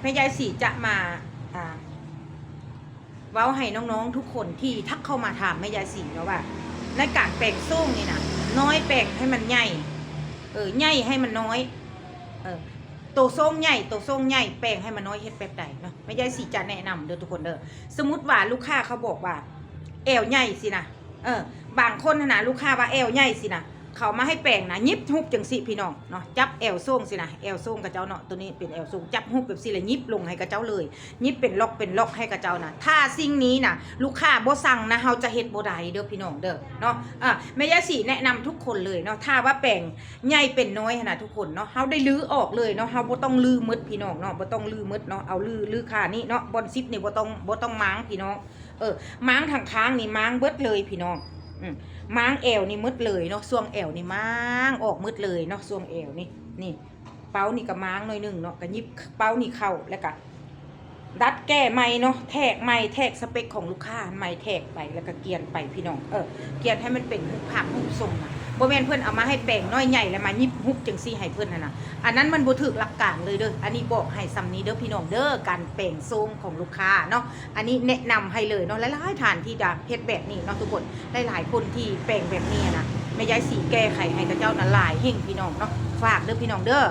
แม่ยายสีจะมาเว้าให้น้องๆทุกคนที่ทักเข้ามาถามแม่ยายสีเนาะว่าในการแปลงส้มนี่นะน้อยแปลงให้มันใหญ่ใหญ่ให้มันน้อยโตส้มใหญ่โตส้มใหญ่แปลงให้มันน้อยเฮ็ดแบบใดเนาะแม่ยายสีจะแนะนำเด้อทุกคนเด้อสมมุติว่าลูกค้าเขาบอกว่าแอวใหญ่สินะบางคนนะลูกค้าว่าแอวใหญ่สินะเขามาให้แปลงนะยิบฮุบจังสิพี่น้องเนาะจับแอวส้งสินะแอวส้งกับเจ้าเนาะตัวนี้เป็นแอวส้งจับฮุบแบบสิเลยยิบลงให้กับเจ้าเลยยิบเป็นล็อกให้กับเจ้านะถ้าสิ่งนี้นะลูกค้าบ่สั่งนะเฮาจะเฮ็ดบ่ได้เด้อพี่น้องเด้อเนาะแม่ยายสีแนะนำทุกคนเลยเนาะถ้าว่าแปลงใหญ่เป็นน้อยนะทุกคนเนาะเฮาได้ลื้อออกเลยเนาะเฮาบ่ต้องลื้อมืดพี่น้องเนาะบ่ต้องลื้อมืดเนาะเอาลื้อค่านี้เนาะบอนซิปนี่บ่ต้องม้างพี่น้องม้างทางค้างนี่ม้างเบิดเลยพี่น้องม้างแอวนี่มืดเลยเนาะส่วงแอวนี่ม้างออกมืดเลยเนาะส่วงแอวนี่เป้านี่ก็ม้างหน่อยนึงเนาะก็ยิบเป้านี่เข้าแล้วก็ดัดแก้ไม้เนาะแทกไม้แทกสเปคของลูกค้าไม้แทกไปแล้วก็เกียนไปพี่น้องเกียนให้มันเป็นหุบผักหุบทรงนะบ่แม่นเพิ่นเอามาให้แปลงน้อยใหญ่แล้วมายิบหุบจังซี่ให้เพิ่นนะอันนั้นมันบ่ถูกหลักการเลยเด้ออันนี้บอกให้ซ้ำนี้เด้อพี่น้องเด้อการแปลงทรงของลูกค้าเนาะอันนี้แนะนำให้เลยเนาะหลายๆท่านที่จะเฮ็ดแบบนี้เนาะทุกคนหลายๆคนที่แปลงแบบนี้นะแม่ยายสีแก้ไขให้กับเจ้านั้นหลายเฮงพี่น้องเนาะฝากเด้อพี่น้องเด้อ